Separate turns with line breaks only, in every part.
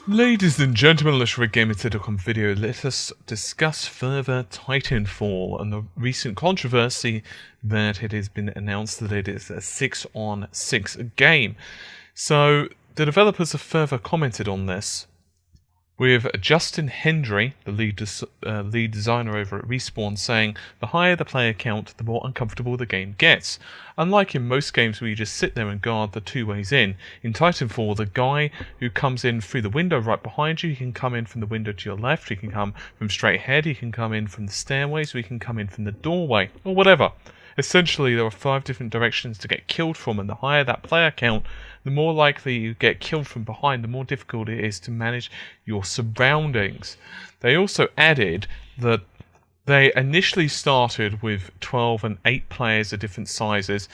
Ladies and gentlemen, let's Gamer.com video. Let us discuss further Titanfall and the recent controversy that it has been announced that it is a 6-on-6 game. So, the developers have further commented on this, with Justin Hendry, the lead designer over at Respawn, saying, "The higher the player count, the more uncomfortable the game gets. Unlike in most games where you just sit there and guard the two ways in Titanfall, the guy who comes in through the window right behind you, he can come in from the window to your left, he can come from straight ahead, he can come in from the stairways, or he can come in from the doorway, or whatever. Essentially, there are 5 different directions to get killed from, and the higher that player count, the more likely you get killed from behind, the more difficult it is to manage your surroundings." They also added that they initially started with 12 and 8 players of different sizes,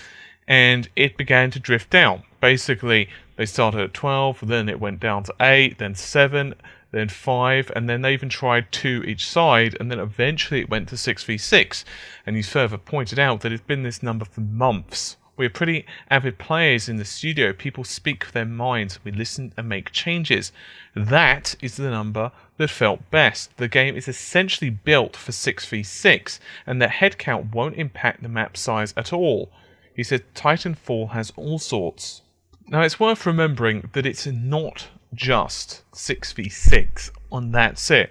and it began to drift down. Basically, they started at 12, then it went down to 8, then 7, then 5, and then they even tried 2 each side, and then eventually it went to 6v6. And he's further pointed out that it's been this number for months. We're pretty avid players in the studio. People speak their minds. We listen and make changes. That is the number that felt best. The game is essentially built for 6v6, and the head count won't impact the map size at all. He said Titanfall has all sorts. Now, it's worth remembering that it's not just 6v6 and that's it.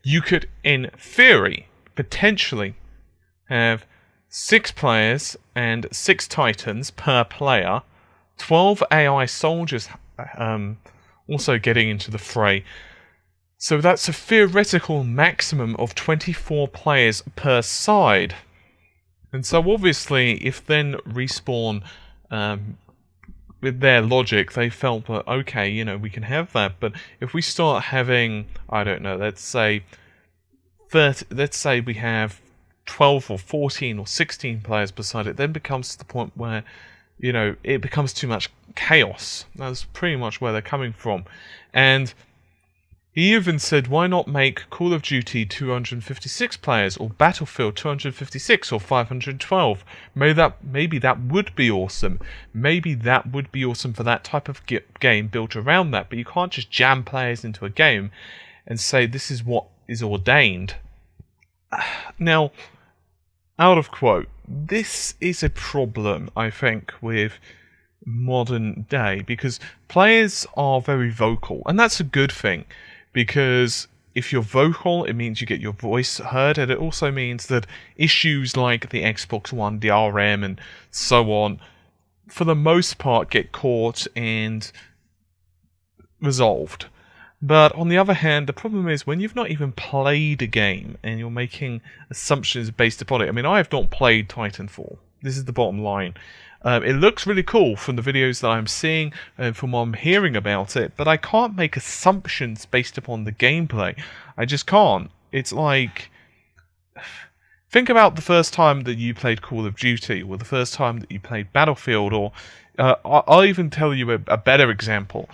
You could, in theory, potentially have 6 players and 6 Titans per player, 12 AI soldiers also getting into the fray. So that's a theoretical maximum of 24 players per side. And so obviously, if then Respawn, with their logic, they felt that, okay, you know, we can have that, but if we start having, I don't know, let's say we have 12 or 14 or 16 players beside it, then becomes to the point where, you know, it becomes too much chaos. That's pretty much where they're coming from. And he even said, why not make Call of Duty 256 players, or Battlefield 256, or 512? Maybe that would be awesome. Maybe that would be awesome for that type of game built around that, but you can't just jam players into a game and say this is what is ordained. Now, out of quote, this is a problem, I think, with modern day, because players are very vocal, and that's a good thing. Because if you're vocal, it means you get your voice heard, and it also means that issues like the Xbox One DRM and so on, for the most part, get caught and resolved. But on the other hand, the problem is when you've not even played a game and you're making assumptions based upon it. I mean, I have not played Titanfall. This is the bottom line. It looks really cool from the videos that I'm seeing and from what I'm hearing about it, but I can't make assumptions based upon the gameplay. I just can't. It's like, think about the first time that you played Call of Duty, or the first time that you played Battlefield, or I'll even tell you a better example.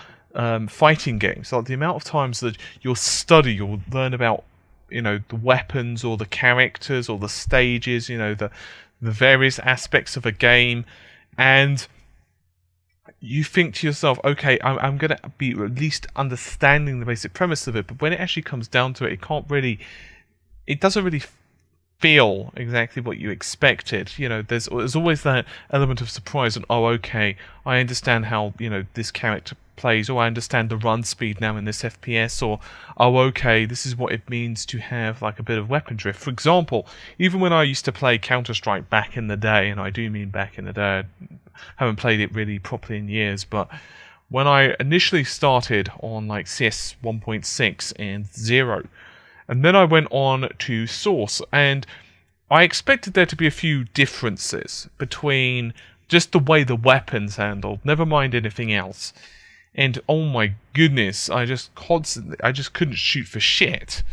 Fighting games, like the amount of times that you'll learn about, you know, the weapons or the characters or the stages, you know, the various aspects of a game, and you think to yourself, okay, I'm going to be at least understanding the basic premise of it, but when it actually comes down to it, it doesn't really feel exactly what you expected. You know, there's always that element of surprise, and oh, okay, I understand how, you know, this character plays, or I understand the run speed now in this FPS, or oh, okay, this is what it means to have like a bit of weapon drift. For example, even when I used to play Counter-Strike back in the day, and I do mean back in the day, I haven't played it really properly in years, but when I initially started on like CS 1.6 and 0, and then I went on to Source, and I expected there to be a few differences between just the way the weapons handled, never mind anything else. And oh my goodness, I just couldn't shoot for shit,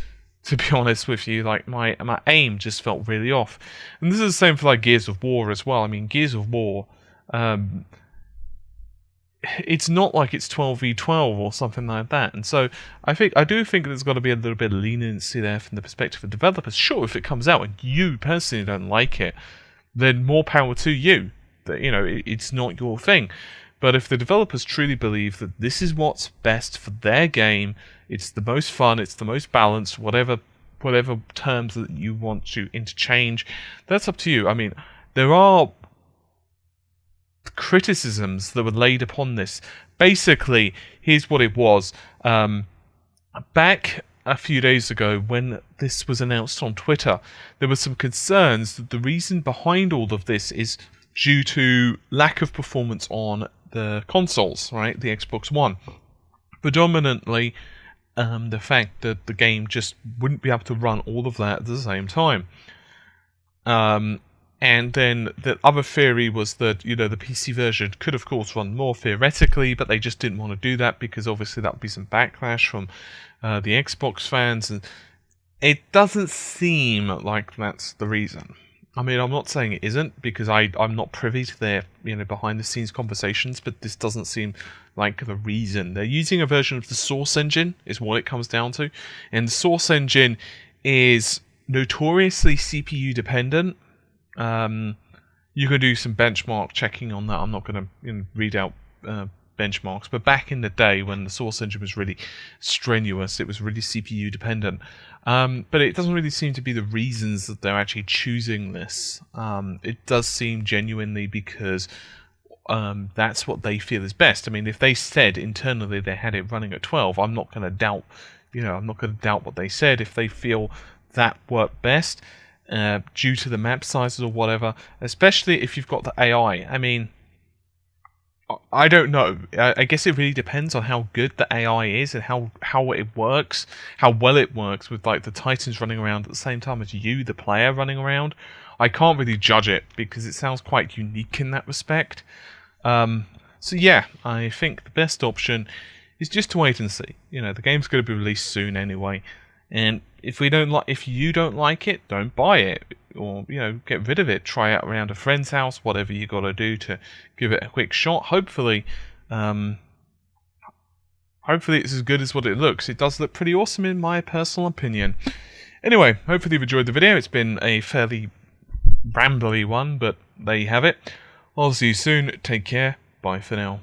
to be honest with you. Like, my aim just felt really off. And this is the same for like Gears of War as well. I mean, Gears of War, it's not like it's 12v12 or something like that. And so I do think there's got to be a little bit of leniency there from the perspective of developers. Sure, if it comes out and you personally don't like it, then more power to you. That, you know, it's not your thing. But if the developers truly believe that this is what's best for their game, it's the most fun, it's the most balanced, whatever terms that you want to interchange, that's up to you. I mean, there are criticisms that were laid upon this. Basically, here's what it was. Back a few days ago, when this was announced on Twitter, there were some concerns that the reason behind all of this is due to lack of performance on the consoles, right? The Xbox One. Predominantly, the fact that the game just wouldn't be able to run all of that at the same time. And then the other theory was that, the PC version could, of course, run more theoretically, but they just didn't want to do that because obviously that would be some backlash from the Xbox fans. And it doesn't seem like that's the reason. I mean, I'm not saying it isn't, because I'm not privy to their, behind-the-scenes conversations, but this doesn't seem like the reason. They're using a version of the Source engine, is what it comes down to. And the Source engine is notoriously CPU-dependent. You can do some benchmark checking on that. I'm not going to read out benchmarks, but back in the day when the Source engine was really strenuous, it was really CPU dependent. But it doesn't really seem to be the reasons that they're actually choosing this. It does seem genuinely because that's what they feel is best. I mean, if they said internally they had it running at 12, I'm not going to doubt. I'm not going to doubt what they said if they feel that worked best. Due to the map sizes or whatever, especially if you've got the AI. I mean, I don't know. I guess it really depends on how good the AI is and how it works, how well it works with like the Titans running around at the same time as you, the player, running around. I can't really judge it because it sounds quite unique in that respect. So yeah, I think the best option is just to wait and see. The game's going to be released soon anyway. And if you don't like it, don't buy it, or get rid of it. Try it around a friend's house, whatever you got to do to give it a quick shot. Hopefully it's as good as what it looks. It does look pretty awesome in my personal opinion. Anyway, hopefully you've enjoyed the video. It's been a fairly rambly one, but there you have it. I'll see you soon. Take care. Bye for now.